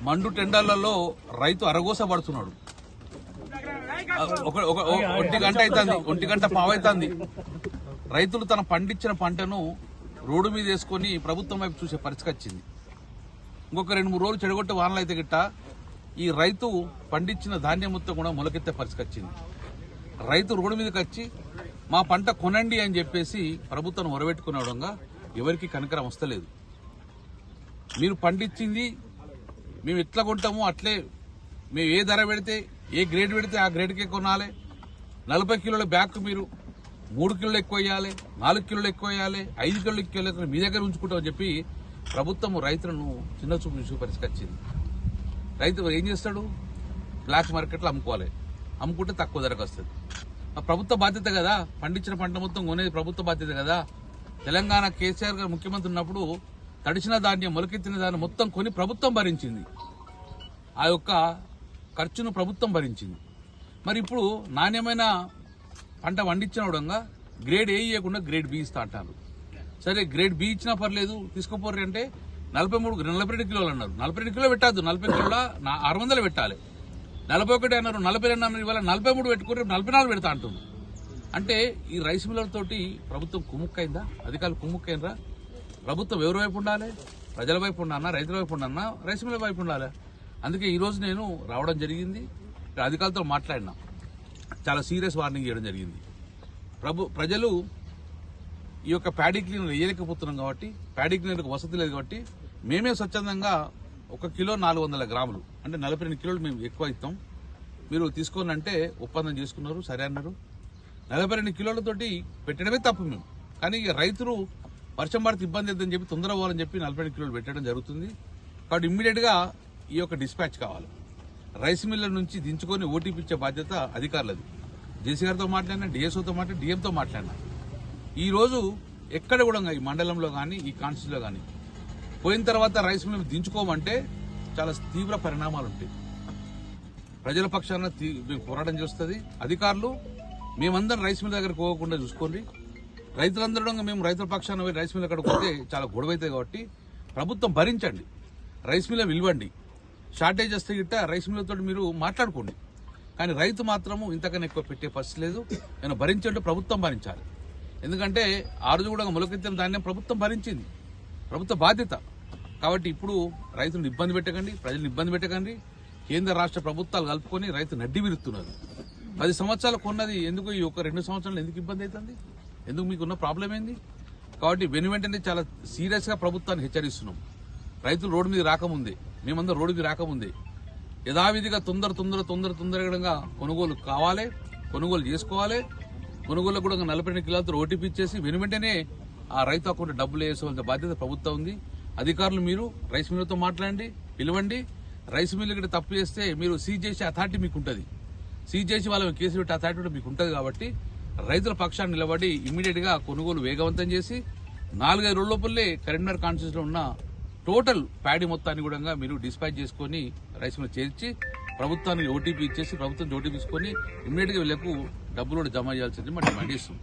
మండు టెండర్లలో రైతు అరగోస పడుతున్నాడు. 1 గంట అవుతుంది, 1 గంట పావైతుంది. రైతులు తన పండించిన పంటను రోడ్డు మీద వేసుకుని ప్రభుత్వం వైపు చూసే పరిస్థితి వచ్చింది. ఇంకొక 2-3 రోజులు చెడగొట్టే వానలు అయితే గిట్ట ఈ రైతు పండించిన ధాన్యం మొత్తం కూడా మొలకెత్తే పరిస్థితి వచ్చింది. రైతు రోడ్డు మీదకి వచ్చి మా పంట కొనండి అని చెప్పేసి ప్రభుత్వం మొరబెట్టుకునేవడంగా ఎవరికి కనికరం వస్తలేదు. మీరు పండించింది మేము ఎట్లా కొంటామో అట్లే మేము ఏ ధర పెడితే ఏ గ్రేడ్ పెడితే ఆ గ్రేడ్కే కొనాలి. 40 కిలోల బ్యాగ్ మీరు 3 కిలోలు ఎక్కువ వేయాలి, 4 కిలోలు ఎక్కువ వేయాలి, 5 కిలోలు ఎక్కువ వేయాలి, మీ దగ్గర ఉంచుకుంటామని చెప్పి ప్రభుత్వం రైతులను చిన్న చూపు చూసే పరిస్థితి వచ్చింది. రైతు ఏం చేస్తాడు? బ్లాక్ మార్కెట్లో అమ్ముకోవాలి. అమ్ముకుంటే తక్కువ ధరకు వస్తుంది. ప్రభుత్వ బాధ్యత కదా, పండించిన పంట మొత్తం కొనేది ప్రభుత్వ బాధ్యత కదా. తెలంగాణ కేసీఆర్ గారు ముఖ్యమంత్రి ఉన్నప్పుడు తడిసిన ధాన్యం మొలకెత్తిన ధాన్యం మొత్తం కొని ప్రభుత్వం భరించింది. ఆ యొక్క ఖర్చును ప్రభుత్వం భరించింది. మరి ఇప్పుడు నాణ్యమైన పంట పండించిన విధంగా గ్రేడ్ ఏ ఇవ్వకుండా గ్రేడ్ బి ఇస్తా అంటారు. సరే గ్రేడ్ బి ఇచ్చినా పర్లేదు తీసుకోపోర్రి అంటే 42 కిలోలు అన్నారు. 42 కిలో పెట్టద్దు, 40 కిలోల 600 పెట్టాలి. 41 అన్నారు, 42 అన్నారు, ఇవాళ 43 పెట్టుకుని 44 పెడతా అంటుంది. అంటే ఈ రైస్ మిల్లర్తోటి ప్రభుత్వం కుమ్ముక్కైందా? అధికారులు కుమ్ముక్కైనరా? ప్రభుత్వం ఎవరి వైపు ఉండాలి? ప్రజల వైపు ఉండాలన్నా, రైతుల వైపు ఉండాలన్నా, రైస్ మిల్లర్ వైపు ఉండాలి. అందుకే ఈరోజు నేను రావడం జరిగింది. అధికారులతో మాట్లాడినా, చాలా సీరియస్ వార్నింగ్ చేయడం జరిగింది. ప్రజలు ఈ యొక్క ప్యాడీ క్లీనర్ వేయలేకపోతున్నాం కాబట్టి, ప్యాడీ క్లీనర్కి వసతి లేదు కాబట్టి మేమే స్వచ్ఛందంగా 1 కిలో 400 గ్రాములు అంటే 42 కిలోలు మేము ఎక్కువ ఇస్తాం, మీరు తీసుకోని అంటే ఒప్పందం చేసుకున్నారు. సరే అన్నారు. 42 కిలోలతోటి పెట్టడమే తప్పు మేము. కానీ ఇక రైతులు వర్షం పడితే ఇబ్బంది అవుతుందని చెప్పి తొందర పోవాలని చెప్పి 42 కిలోలు పెట్టడం జరుగుతుంది. కాబట్టి ఇమ్మీడియట్ గా ఈ యొక్క డిస్పాచ్ కావాలి. రైస్ మిల్లర్ నుంచి దించుకొని ఓటీపీ ఇచ్చే బాధ్యత అధికారులది. జేసీ గారితో మాట్లాడినా, డిఎస్ఓతో మాట్లాడినా, డిఎంతో మాట్లాడినా ఈ రోజు ఎక్కడ కూడా ఈ మండలంలో కానీ ఈ కాన్స్టిట్యూన్సీలో కానీ పోయిన తర్వాత రైస్ మిల్ దించుకోమంటే చాలా తీవ్ర పరిణామాలు ఉంటాయి. ప్రజల పక్షాన పోరాటం చేస్తుంది. అధికారులు మేమందరం రైస్ మిల్ దగ్గరకు పోకుండా చూసుకోండి. రైతులందరూ మేము రైతుల పక్షాన పోయి రైస్ మిల్ అక్కడికి పోతే చాలా గొడవ అవుతాయి. కాబట్టి ప్రభుత్వం భరించండి, రైస్ మిల్ విలువండి. షార్టేజ్ వస్తే గిట్ట రైస్ మిల్లతో మీరు మాట్లాడుకోండి. కానీ రైతు మాత్రము ఇంతకన్నా ఎక్కువ పెట్టే పరిస్థితి లేదు. నేను భరించండి, ప్రభుత్వం భరించాలి. ఎందుకంటే ఆ రోజు కూడా మొలకెత్తిన ధాన్యం ప్రభుత్వం భరించింది, ప్రభుత్వ బాధ్యత. కాబట్టి ఇప్పుడు రైతులను ఇబ్బంది పెట్టకండి, ప్రజలను ఇబ్బంది పెట్టకండి. కేంద్ర రాష్ట్ర ప్రభుత్వాలు కలుపుకొని రైతు నడ్డి విరుస్తున్నారు. 10 సంవత్సరాలు కొన్నది ఎందుకు ఈ ఒక 2 సంవత్సరాలు ఎందుకు ఇబ్బంది అవుతుంది? ఎందుకు మీకున్న ప్రాబ్లం ఏంది? కాబట్టి వెంటనే చాలా సీరియస్ గా ప్రభుత్వాన్ని హెచ్చరిస్తున్నాం. రైతులు రోడ్డు మీద రాకముందే, మేమందరం రోడ్డు మీద రాకముందే యథావిధిగా తొందరగా కొనుగోలు కావాలి, కొనుగోలు చేసుకోవాలి. కొనుగోలు కూడా 42 కిలోలతో ఓటీపీ ఇచ్చేసి వెంటనే ఆ రైతు అకౌంట్ డబ్బులు వేసుకోవాల్సిన బాధ్యత ప్రభుత్వం ఉంది. అధికారులు మీరు రైస్ మిల్లుతో మాట్లాడండి, పిలవండి. రైస్ మిల్లు ఇక్కడ తప్పు చేస్తే మీరు సీజ్ చేసే అథారిటీ మీకు ఉంటుంది. సీజ్ చేసి వాళ్ళ కేసు పెట్టే అథారిటీ మీకు ఉంటుంది. కాబట్టి రైతుల పక్షాన్ని నిలబడి ఇమ్మీడియట్ గా కొనుగోలు వేగవంతం చేసి 4-5 రోజుల లోపలే కరీంనగర్ కాన్స్టిట్యూన్సీ లో ఉన్న టోటల్ ప్యాడీ మొత్తాన్ని కూడా మీరు డిస్పాచ్ చేసుకుని రైస్ మిల్ చేర్చి ప్రభుత్వానికి ఓటీపీ ఇచ్చేసి ప్రభుత్వం ఓటీపీ తీసుకొని ఇమ్మీడియట్ గా వీళ్లకు డబ్బులు జమ చేయాల్సింది మనం డిమాండ్ చేస్తున్నాం.